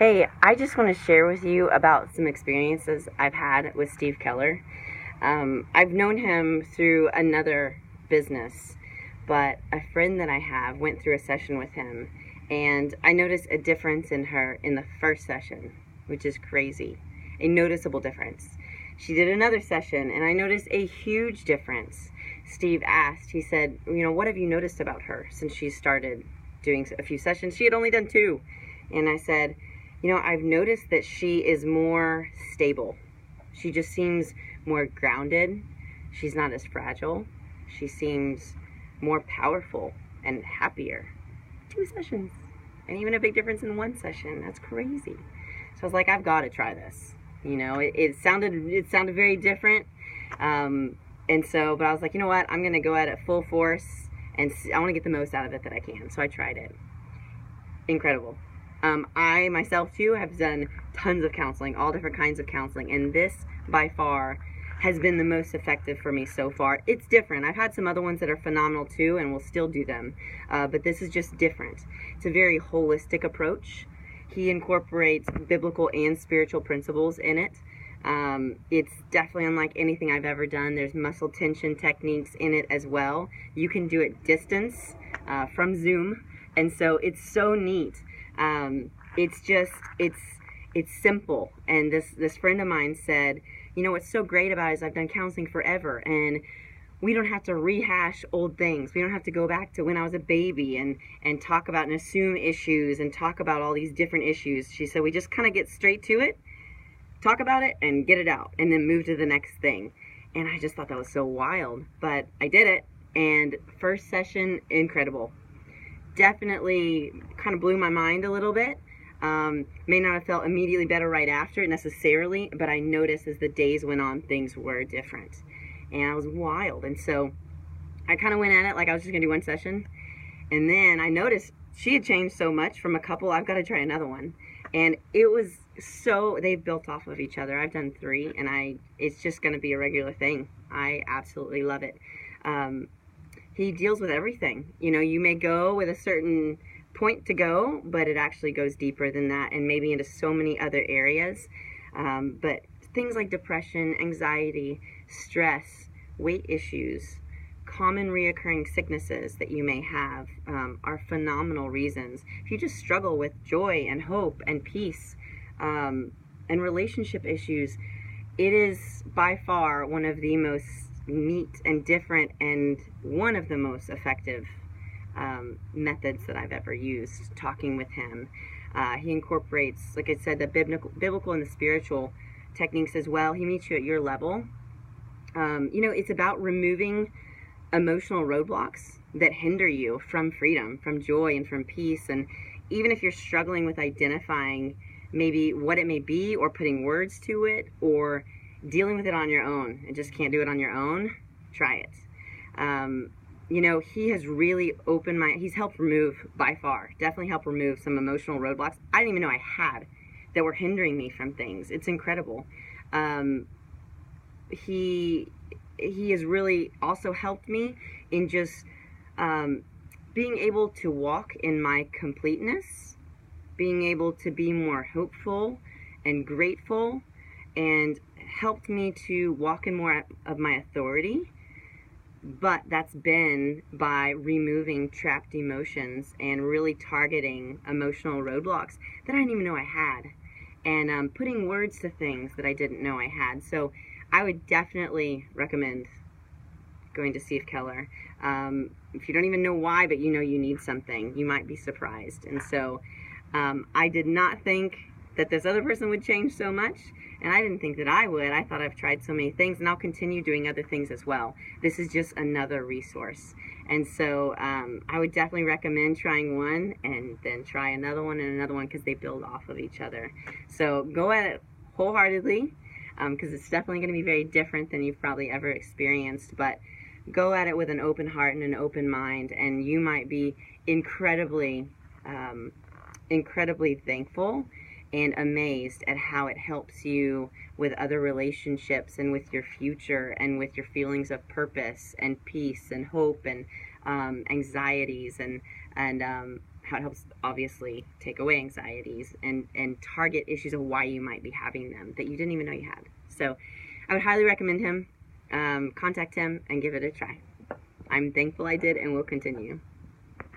Hey, I just want to share with you about some experiences I've had with Steve Keller. I've known him through another business, but a friend that I have went through a session with him, and I noticed a difference in her in the first session, which is crazy. A noticeable difference. She did another session, and I noticed a huge difference. Steve asked, he said, what have you noticed about her since she started doing a few sessions? She had only done two. And I said, I've noticed that she is more stable. She just seems more grounded. She's not as fragile. She seems more powerful and happier. Two sessions. And even a big difference in one session. That's crazy. So I was like, I've got to try this. It sounded very different. But I was like, what? I'm going to go at it full force and I want to get the most out of it that I can. So I tried it. Incredible. I myself too have done tons of counseling, all different kinds of counseling, and this by far has been the most effective for me so far. It's different. I've had some other ones that are phenomenal too, and will still do them, but this is just different. It's a very holistic approach. He incorporates biblical and spiritual principles in it. It's definitely unlike anything I've ever done. There's muscle tension techniques in it as well. You can do it distance from Zoom, and so it's so neat. It's simple. And this friend of mine said, what's so great about it is I've done counseling forever, and we don't have to rehash old things. We don't have to go back to when I was a baby and talk about and assume issues and talk about all these different issues. She said, we just kind of get straight to it, talk about it, and get it out, and then move to the next thing. And I just thought that was so wild. But I did it, and first session, incredible. Definitely kind of blew my mind a little bit. May not have felt immediately better right after it necessarily, but I noticed as the days went on, things were different. And I was wild. And so I kind of went at it like I was just going to do one session. And then I noticed she had changed so much from a couple, I've got to try another one. And it was they've built off of each other. I've done three, and it's just going to be a regular thing. I absolutely love it. He deals with everything. You may go with a certain point to go, but it actually goes deeper than that and maybe into so many other areas. But things like depression, anxiety, stress, weight issues, common reoccurring sicknesses that you may have are phenomenal reasons. If you just struggle with joy and hope and peace and relationship issues, it is by far one of the most neat and different and one of the most effective methods that I've ever used talking with him. He incorporates, like I said, the biblical and the spiritual techniques as well. He meets you at your level. It's about removing emotional roadblocks that hinder you from freedom, from joy, and from peace. And even if you're struggling with identifying maybe what it may be or putting words to it or dealing with it on your own and just can't do it on your own, try it. He has really he's helped remove, by far, definitely helped remove some emotional roadblocks I didn't even know I had that were hindering me from things. It's incredible. He has really also helped me in just being able to walk in my completeness, being able to be more hopeful and grateful, and helped me to walk in more of my authority. But that's been by removing trapped emotions and really targeting emotional roadblocks that I didn't even know I had, and putting words to things that I didn't know I had. So I would definitely recommend going to Steve Keller. If you don't even know why, but you need something, you might be surprised. And so I did not think that this other person would change so much, and I didn't think that I would. I thought I've tried so many things, and I'll continue doing other things as well. This is just another resource. And so I would definitely recommend trying one and then try another one and another one, because they build off of each other. So go at it wholeheartedly, because it's definitely going to be very different than you've probably ever experienced. But go at it with an open heart and an open mind, and you might be incredibly thankful and amazed at how it helps you with other relationships and with your future and with your feelings of purpose and peace and hope and anxieties and how it helps obviously take away anxieties and target issues of why you might be having them that you didn't even know you had. So I would highly recommend him. Contact him and give it a try. I'm thankful I did and will continue.